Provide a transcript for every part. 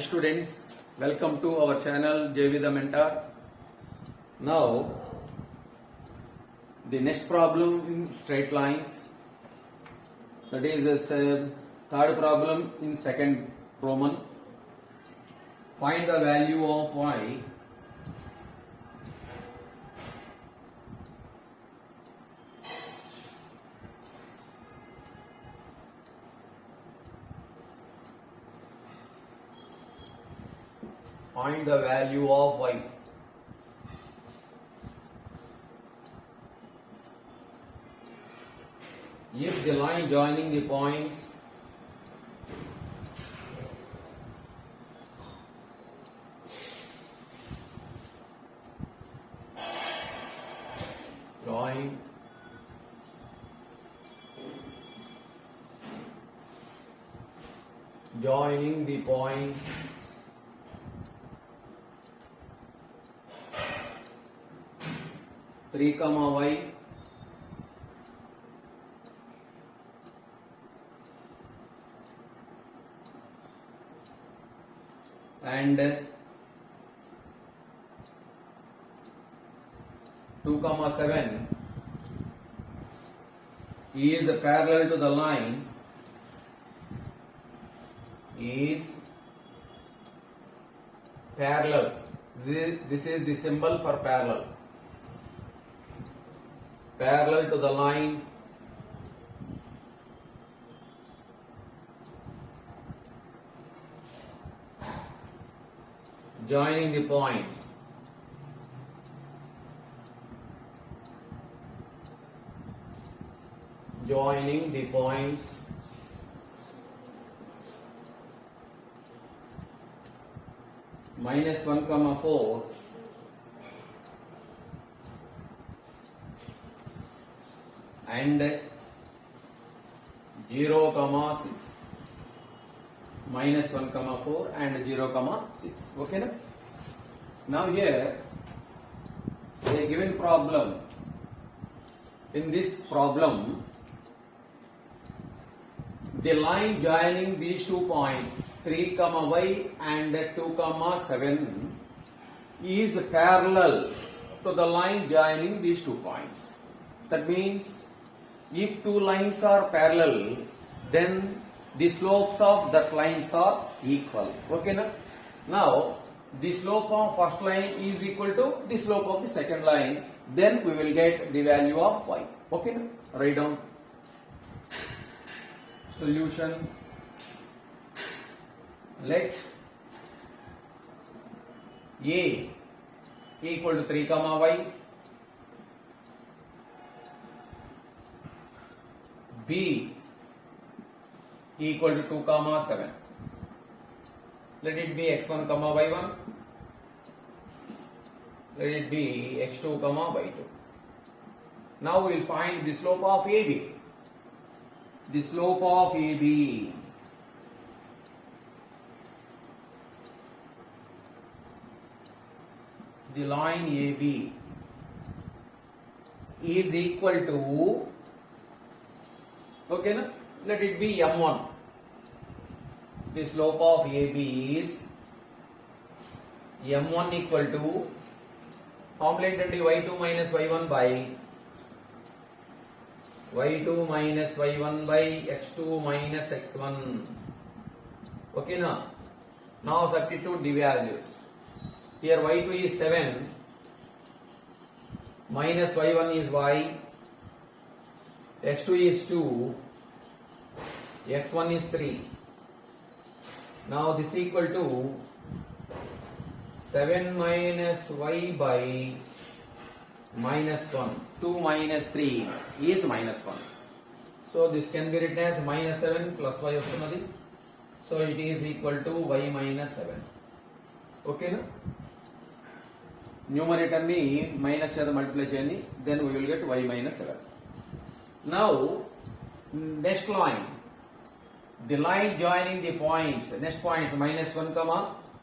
students, welcome to our channel JV the Mentor. Now the next problem in straight lines, that is the third problem in second Roman. Find the value of y find the value of y. If the line joining the points joining the points three comma y and 2 comma 7 is parallel to the line is parallel. This is the symbol for parallel. Parallel to the line joining the points minus 1 comma 4 and 0 comma 6. Minus 1 comma 4 and 0 comma 6. Okay na? Now here a given problem. In this problem, the line joining these 2 points 3 comma y and 2 comma 7 is parallel to the line joining these 2 points. That means if 2 lines are parallel, then the slopes of that lines are equal. Okay na? Now the slope of first line is equal to the slope of the second line, then we will get the value of y. Okay na? Write down. Solution. Let a equal to 3 comma y, b equal to 2 comma 7. Let it be x1 comma y1. Let it be x2 comma y2. Now we will find the slope of AB. The slope of AB the line AB is equal to, okay na? Let it be M1. The slope of AB is M1 equal to complement y2 minus y1 by y2 minus y1 by x2 minus x1. Okay na? Now substitute the values. Here y2 is 7 minus y1 is y, x2 is 2, x1 is 3. Now this equal to 7 minus y by minus 1. 2 minus 3 is minus 1. So this can be written as minus 7 plus y వస్తున్నది. So it is equal to y minus 7. Okay na? Numerator ni minus చేత multiply చేయండి, then we will get y minus 7. Now next line, the line joining the points, next points minus 1 comma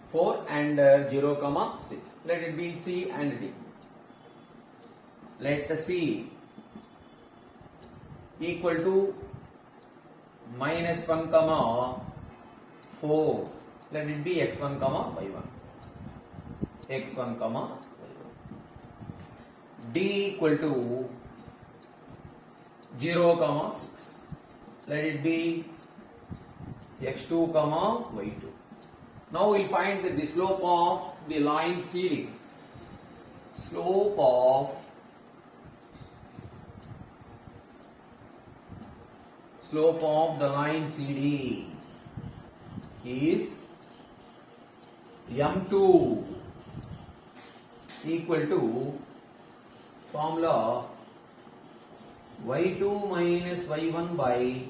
4 and 0 comma 6. Let it be C and D. Let C equal to minus 1 comma 4. let it be x1 comma y1, x1 comma y1. D equal to 0 comma 6, let it be x2 comma y2. Now we'll find the slope of the line CD. Slope of the line CD is m2 equal to formula y2 minus y1 by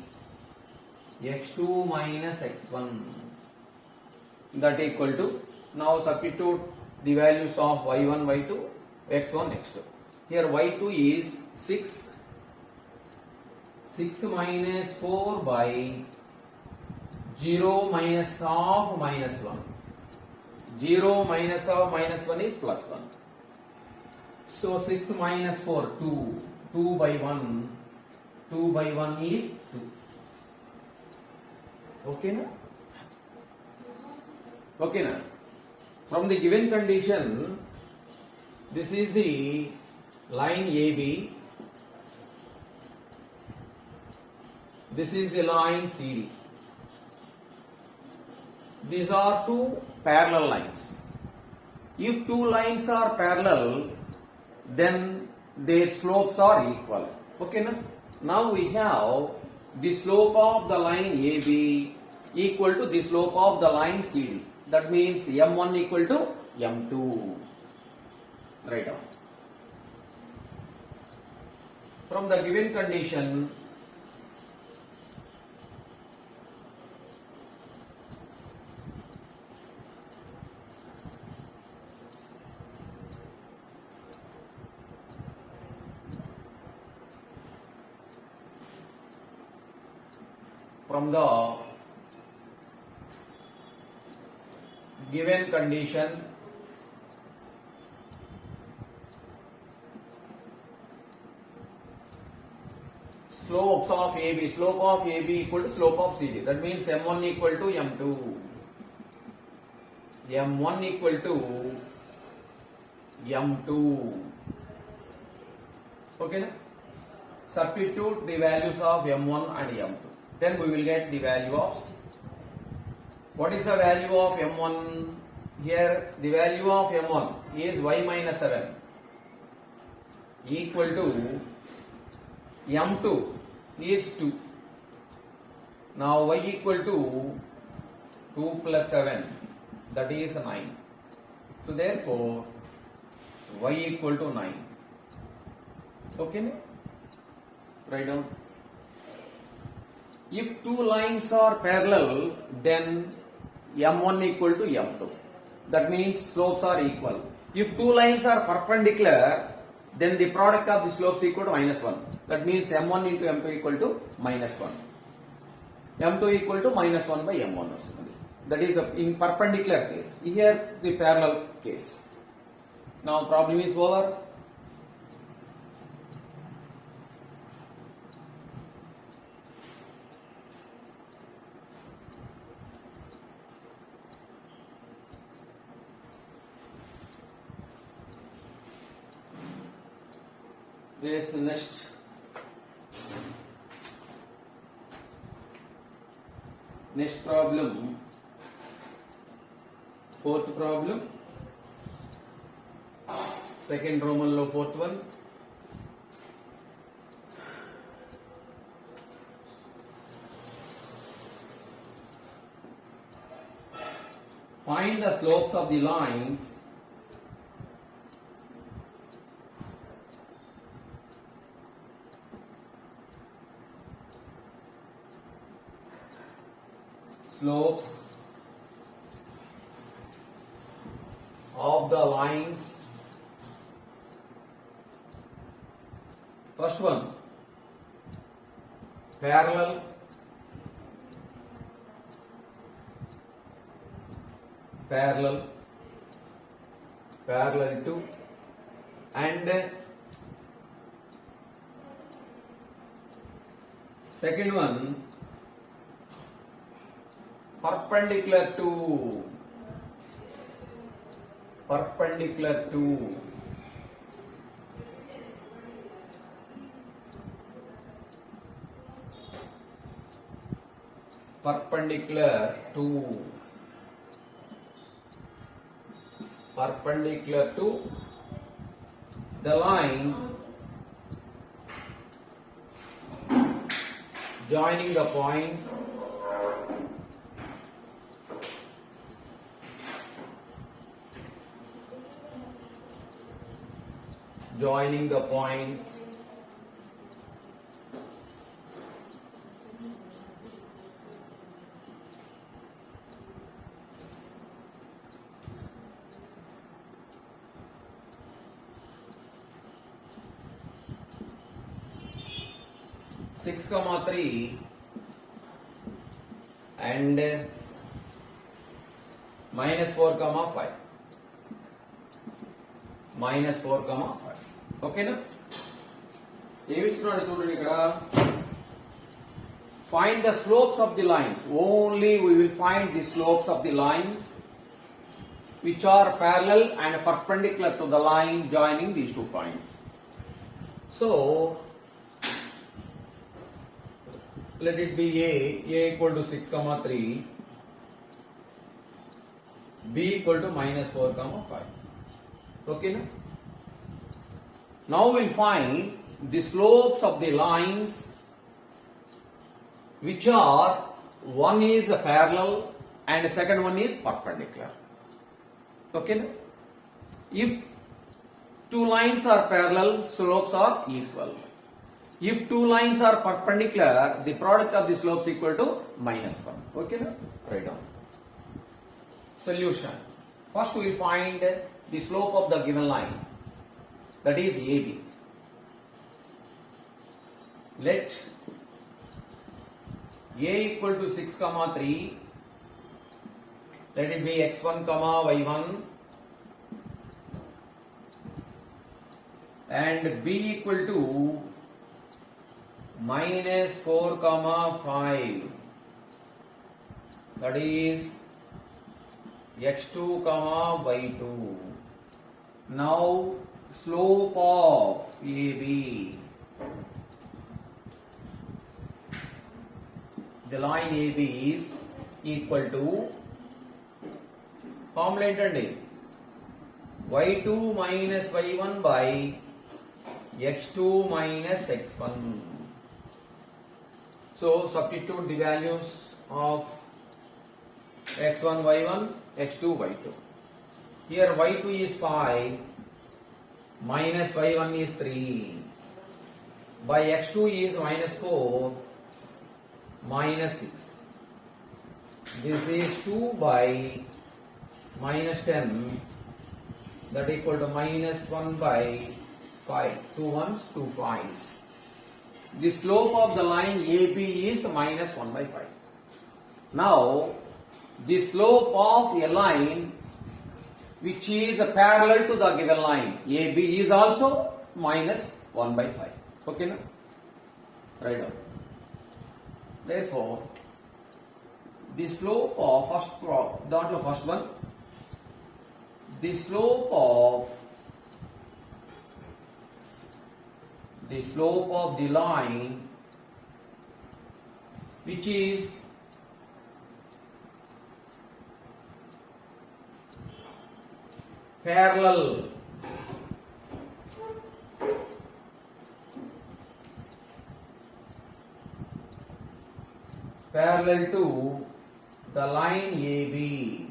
x2 minus x1, that equal to, now substitute the values of y1, y2, x1, x2. Here y2 is 6 minus 4 by 0 minus of minus 1. 0 minus of minus 1 is plus 1. So 6 minus 4, 2. 2 by 1. 2 by 1 is 2. Okay na? Okay na? From the given condition, this is the line AB. This is the line CD. These are two parallel lines. If two lines are parallel, then their slopes are equal. Okay, na? Now we have the slope of the line AB equal to the slope of the line CD. That means M1 equal to M2. Write down. From the given condition, from the given condition, slopes of AB equal to slope of CD. That means M1 equal to M2. M1 equal to M2. Okay, na? Substitute the values of M1 and M2. Then we will get the value of C. What is the value of M1? Here the value of M1 is y minus 7 equal to M2 is 2. Now y equal to 2 plus 7, that is 9. So therefore y equal to 9. Okay? Write down. If two lines are parallel, then M1 equal to M2. That means slopes are equal. If two lines are perpendicular, then the product of the slopes equal to minus 1. That means M1 into M2 equal to minus 1. M2 equal to minus 1 by M1. That is in perpendicular case. Here the parallel case. Now problem is over. Yes, next problem, fourth problem, second Roman law, fourth one. Find the slopes of the lines of the lines. First one, parallel, parallel to, and second one, perpendicular to perpendicular to perpendicular to perpendicular to the line joining the points joining the points six comma 3 and minus 4 comma 5 minus 4 comma 5 ఓకేనా ఏమి ఇస్తున్నాడు చూడండి ఇక్కడ find the slopes of the lines only we will find the slopes of the lines which are parallel and perpendicular to the line joining these 2 points. So let it be a equal to 6 comma 3, b equal to minus 4 comma 5. Okay na? Now we'll find the slopes of the lines which are one is parallel and the second one is perpendicular. Okay na? If two lines are parallel, slopes are equal. If two lines are perpendicular, the product of the slopes equal to minus 1. Okay na? Write down. Solution. First we will find the slope of the given line, that is AB. Let A equal to 6 comma 3, let it be x1 comma y1 and b equal to minus 4 comma 5, that is x2 comma y2. Now slope of AB, the line AB is equal to formula ఏంటండి y2 minus y1 by x2 minus x1. So substitute the values of x1 y1, x2 y2. Here y2 is 5, minus y1 is 3, by x2 is minus 4, minus 6. This is 2 by minus 10, that equal to minus 1 by 5. 2 ones, 2 5s. The slope of the line AB is minus 1 by 5. Now, the slope of a line which is parallel to the given line AB is also minus 1 by 5. Okay na? Write down. Therefore, the slope of first one, the slope of the line which is parallel to the line AB,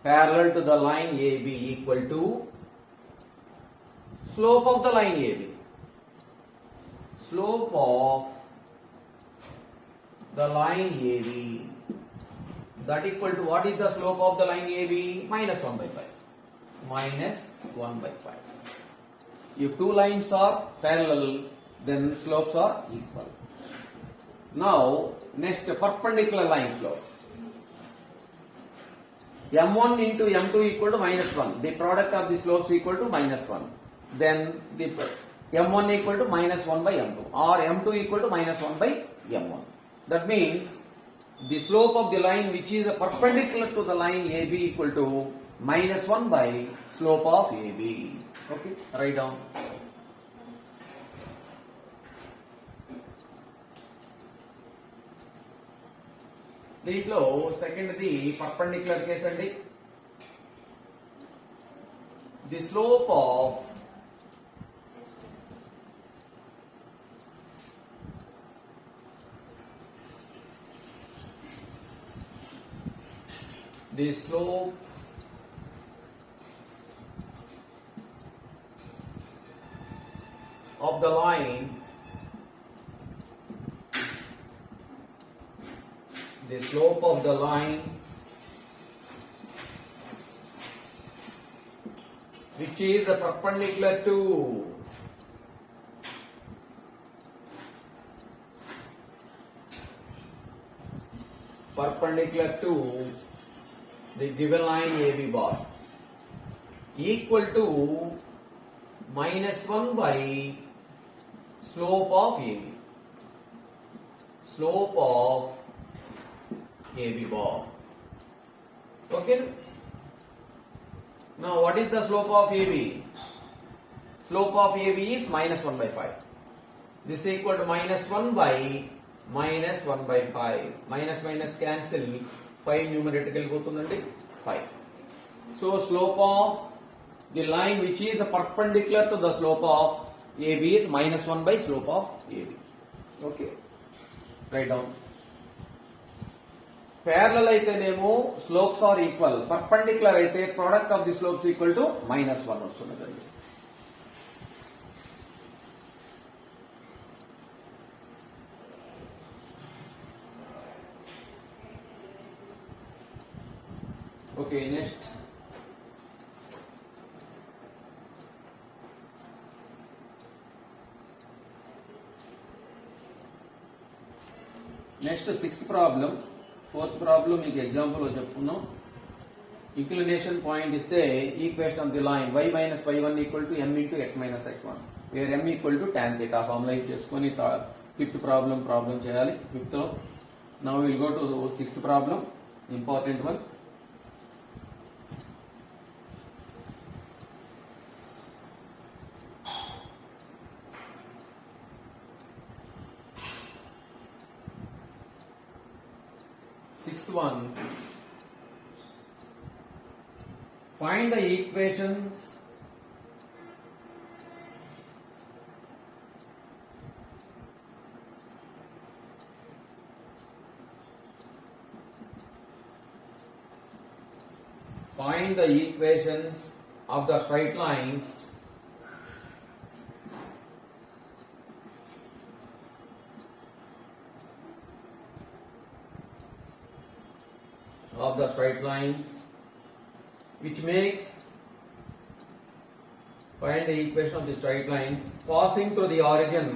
parallel to the line AB equal to slope of the line AB, slope of the line AB, that equal to what is the slope of the line AB? Minus 1 by 5. Minus 1 by 5. If two lines are parallel, then slopes are equal. Now, next perpendicular line slope. M1 into M2 equal to minus 1. The product of the slopes equal to minus 1. Then the M1 equal to minus 1 by M2 or M2 equal to minus 1 by M1. That means the slope of the line which is perpendicular to the line AB equal to minus 1 by slope of AB. Okay, write down. దీంట్లో సెకండ్ది perpendicular case అండి. The slope of the slope of the line which is perpendicular to the given line AB bar equal to minus 1 by slope of AB. Slope of AB bar. Okay. Now what is the slope of AB? Slope of AB is minus 1 by 5. This is equal to minus 1 by minus 1 by 5. Minus minus cancel. 5 numerator వెళ్ళిపోతుందండి 5. So slope of the line which is perpendicular to the slope of AB is minus 1 by slope of AB. Okay. Write down. Parallel అయితేనేమో slopes are equal. Perpendicular అయితే product of the slopes equal to minus 1 వస్తున్నదండి. Okay, next. Next, sixth problem. Fourth problem మీకు example చెప్పుకున్నాం. Inclination point ఇస్తే equation of the line y minus y1 equal to m into x minus x1 where m equal to tan theta formula use చేసుకొని fifth problem చేయాలి. Fifth లో now will go to sixth problem, important one. Sixth one, find the equations of the straight lines which makes find the equation of the straight lines passing through the origin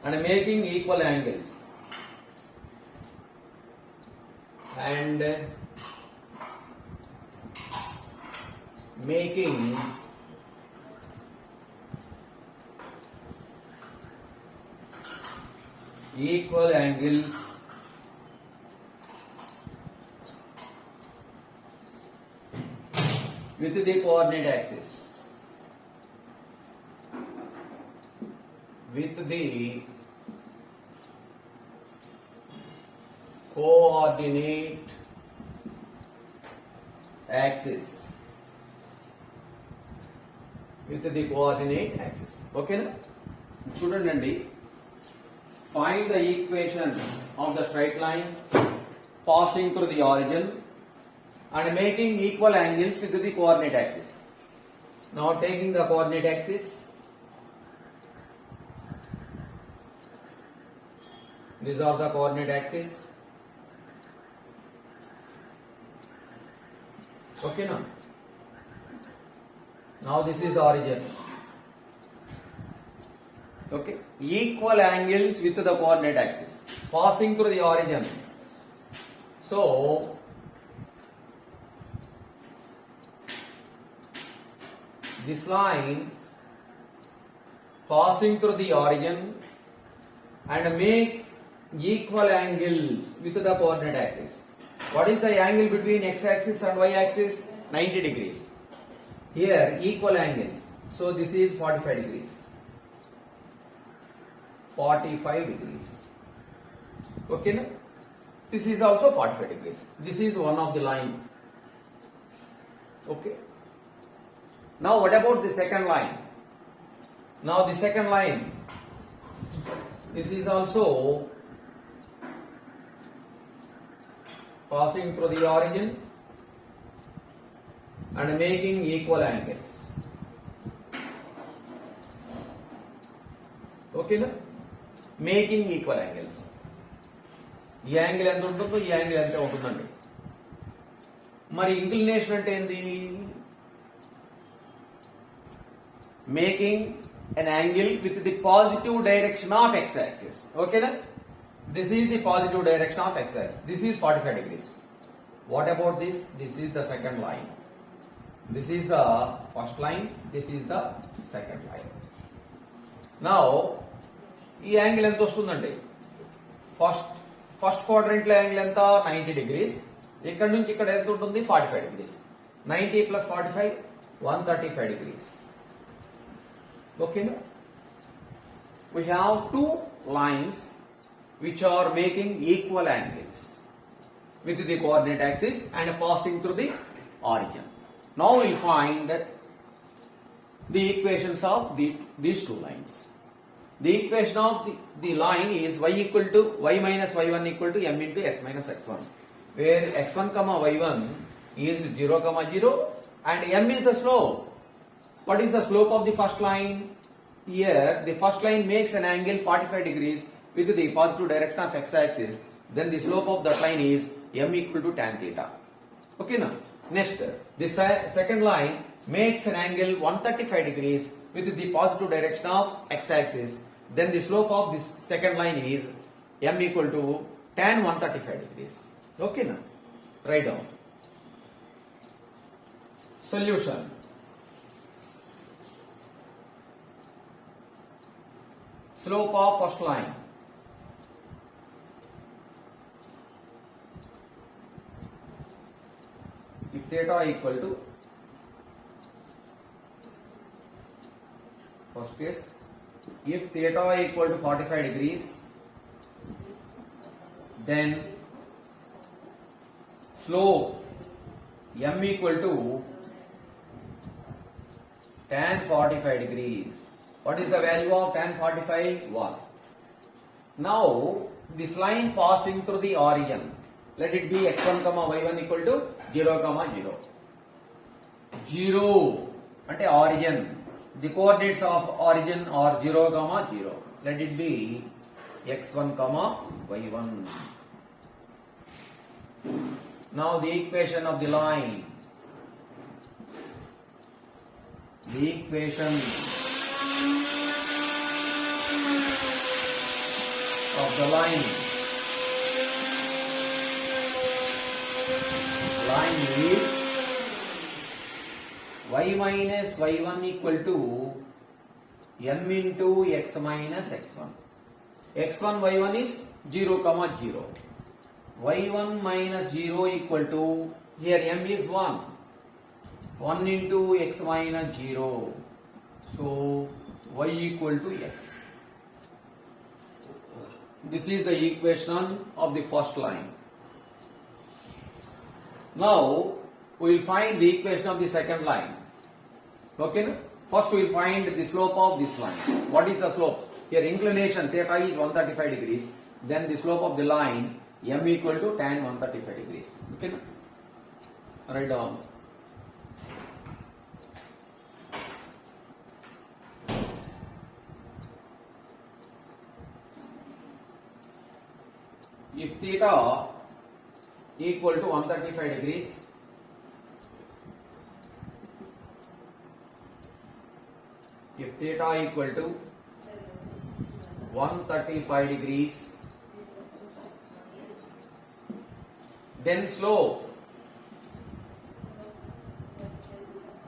and making equal angles with the coordinate axis. With the coordinate axis. Okay na? చూడండి, find the equations of the straight lines passing through the origin and making equal angles with the coordinate axis. Now taking the coordinate axis, these are the coordinate axis. Okay now. Now this is the origin. Okay, equal angles with the coordinate axis passing through the origin. So this line passing through the origin and makes equal angles with the coordinate axis. What is the angle between x-axis and y-axis? 90 degrees. Here equal angles. So this is 45 degrees. 45 degrees. Okay, na? This is also 45 degrees. This is one of the line. Okay. Now what about the second line? Now the second line, this is also passing through the origin and making equal angles. Okay, na? Making equal angles. ఈ angle ఎంత ఉంటుందో ఈ angle ఎంత ఉంటుందండి. మరి inclination అంటే ఏంది? Making an angle with the positive direction of x-axis. Okay, na? This is the positive direction of x-axis. This is 45 degrees. What about this? This is the second line. This is the first line. This is the second line. Now, ఈ angle ఎంత వస్తుందండి? First quadrant low angle ఎంత? 90 degrees. ఇక్కడ నుంచి ఇక్కడ ఎంత ఉంటుంది? 45 degrees. 90 plus 45 135 degrees. Okay, no? We have two lines which are making equal angles with the coordinate axis and passing through the origin. Now we find the equations of these two lines. The equation of the line is y equal to y minus y1 equal to m into x minus x1, where x1 comma y1 is 0 comma 0 and m is the slope. What is the slope of the first line? Here the first line makes an angle 45 degrees with the positive direction of x-axis. Then the slope of that line is m equal to tan theta. Okay, now next the second line makes an angle 135 degrees with the positive direction of x-axis. Then the slope of this second line is m equal to tan 135 degrees. Okay, now write down. Solution. Slope of first line. If theta equal to, first case, if theta equal to 45 degrees, then slope m equal to tan 45 degrees. What is the value of tan 45? 1. Now this line passing through the origin, let it be x1 comma y1 equal to 0 comma 0. 0 ante origin. The coordinates of origin are 0 comma 0. Let it be x1 comma y1. Now the equation of the line. The equation of the line is y minus y1 equal to m into x minus x1. x1 y1 is 0 comma 0. y1 minus 0 equal to, here m is 1. 1 into x minus 0. So y equal to x. This is the equation of the first line. Now we will find the equation of the second line. Okay, no? First we will find the slope of this line. What is the slope? Here inclination theta is 135 degrees. Then the slope of the line m equal to tan 135 degrees. Okay, no? Write down. If theta equal to 135 degrees, theta equal to 135 degrees. Then slope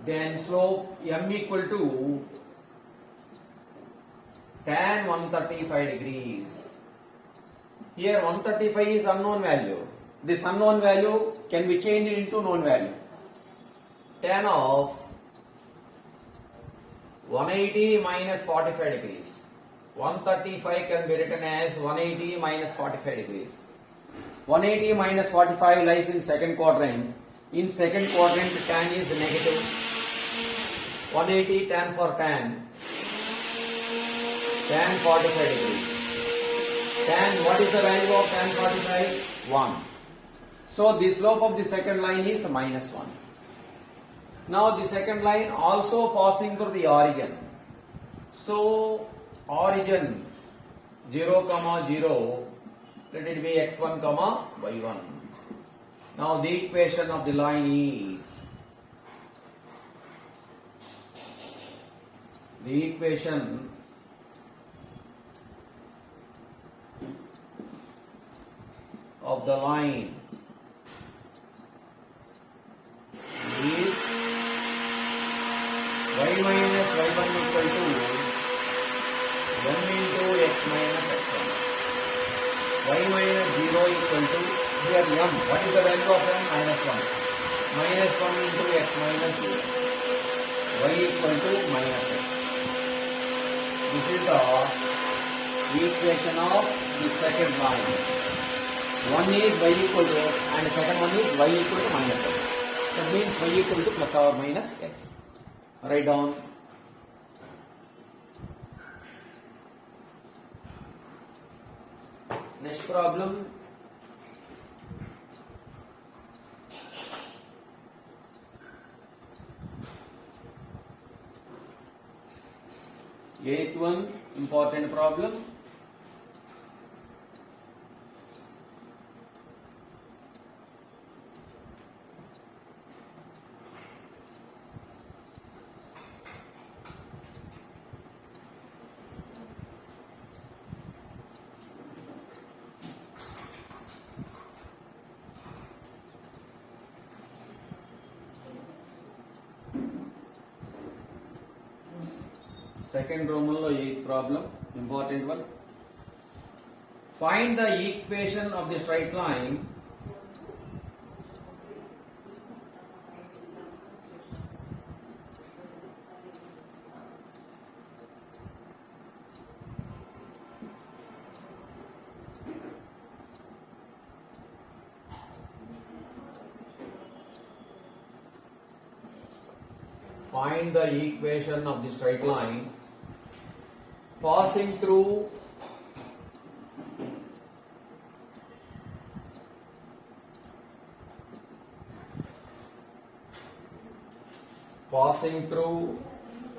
m equal to tan 135 degrees. Here 135 is unknown value. This unknown value can be changed into known value. Tan of 180 minus 45 degrees. 135 can be written as 180 minus 45 degrees. 180 minus 45 lies in second quadrant. In second quadrant, tan is negative. 180 tan for tan 45 degrees. Tan, what is the value of tan 45? 1. So the slope of the second line is minus 1. Now the second line also passing through the origin. So origin 0, 0, let it be x1, y1. Now the equation of the line is, the equation of the line is y minus y1 equal to m into x minus x1. Y minus 0 equal to, here m, what is the value of m? Minus 1. Minus 1 into x minus 0. Y equal to minus x. This is the equation of the second line. One is y equal to x and the second one is y equal to minus x. That means y equal to plus or minus x. Write down. Next problem. Eighth one, important problem. Second Roman law, eighth problem, important one. Find the equation of the straight line find the equation of the straight line passing through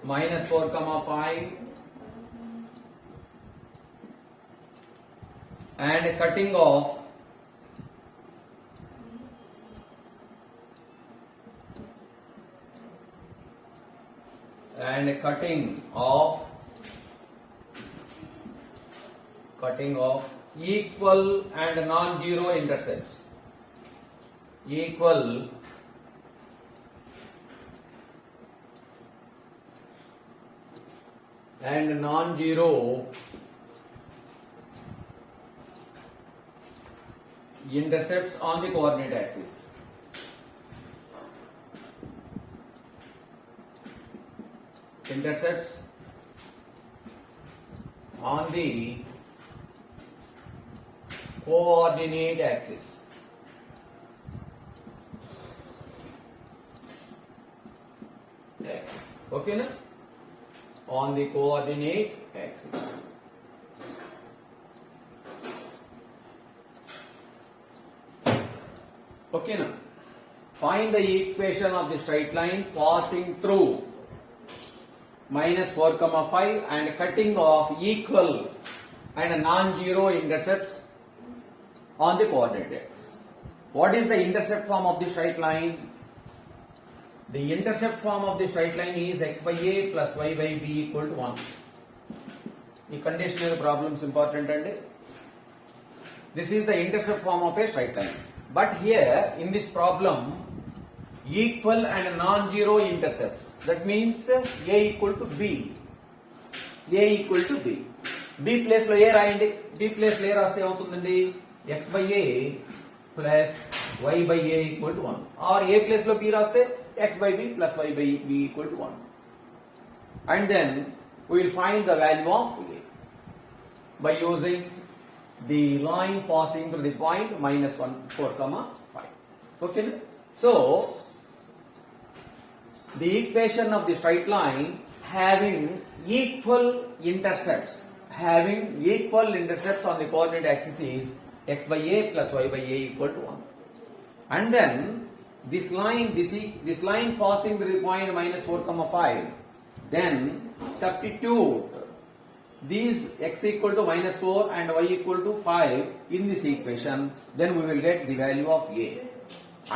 minus 4, 5 and cutting off equal and non-zero intercepts. Equal and non-zero intercepts on the coordinate axis. Intercepts on the coordinate axis. Okay, na? On the coordinate axis. Okay, now find the equation of the straight line passing through minus 4, 5 and cutting off equal and non-zero intercepts on the coordinate axis. What is the intercept form of the straight line? The intercept form of the straight line is x by a plus y by b equal to 1. The conditional problems important and this is the intercept form of a straight line. But here in this problem, equal and non-zero intercepts. That means a equal to b. A equal to b. B place లో a రాయండి. B place లో a రాస్తే ఏమవుతుందండి? x by a plus y by a equal to 1. Or a place లో b రాస్తే x by b plus y by b equal to 1. And then we will find the value of a by using the line passing through the point minus 1, 4, 5. Okay? So, the equation of the straight line having equal intercepts on the coordinate axis is x by a plus y by a equal to 1. And then this line passing through the point minus 4, 5. Then substitute these x equal to minus 4 and y equal to 5 in this equation, then we will get the value of a.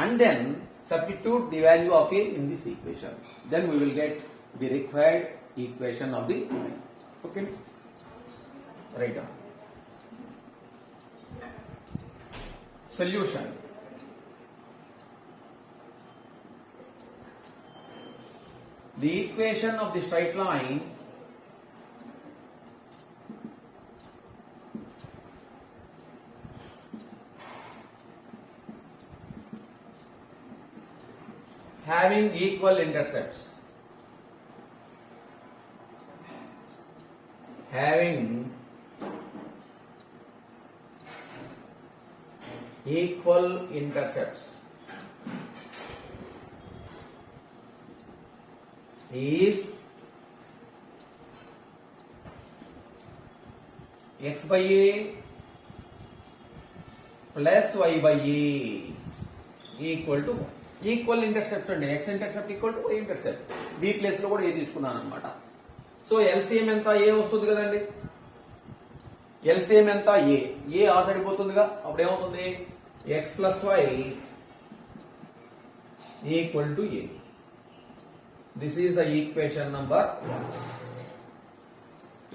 And then substitute the value of a in this equation, then we will get the required equation of the line. Okay, write down. Solution. The equation of the straight line having equal intercepts, is x by a plus y by a equal to 1. Equal intercept అండి. X intercept equal to Y intercept. B place లో కూడా ఏ తీసుకున్నాను అనమాట. So LCM ఎంత? ఏ వస్తుంది కదండి. LCM ఎంత? ఏ ఆ సైడ్ పోతుందిగా. అప్పుడు ఏమవుతుంది? X plus y equal to a. This is the equation number 1.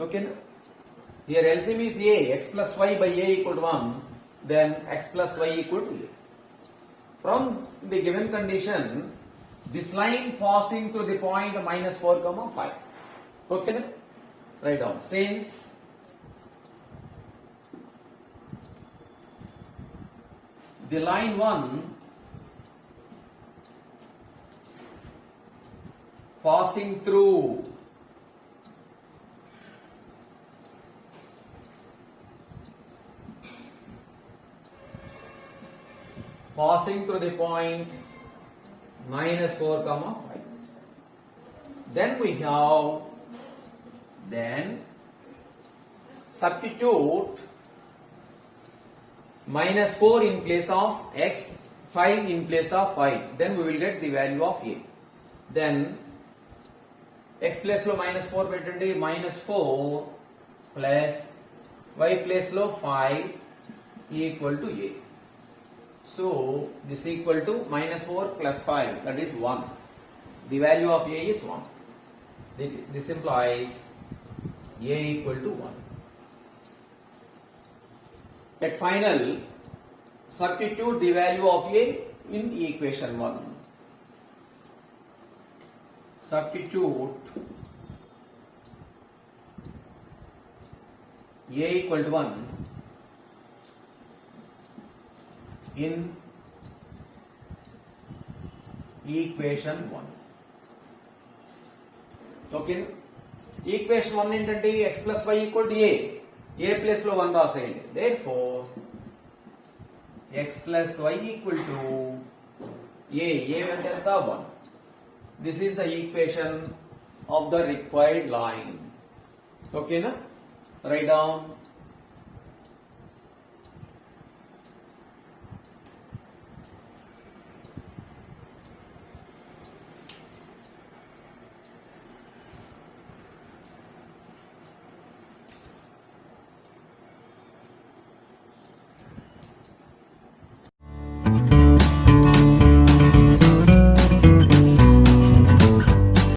ఓకేనా? Here LCM is a. X plus y by a equal to 1. Then x plus y equal to a. From the given condition, this line passing through the point minus 4, 5. Okay, write down. Since the line 1 passing through the point minus 4, 5. Then we have substitute minus 4 in place of x, 5 in place of 5. Then we will get the value of a. Then x place lo minus 4 పెట్టండి. minus 4 plus y place lo 5 equal to a. So this equal to minus 4 plus 5, that is 1. The value of a is 1. This implies a equal to 1. At final, substitute the value of a in equation 1. Substitute a equal to 1 in equation 1. Okay, equation 1 ఏంటంటే x plus y equal to a. a place లో 1 రాసేయండి. Therefore x plus y equal to a. అంటే ఎంత? 1. This is the equation of the required line. Okay na? Write down.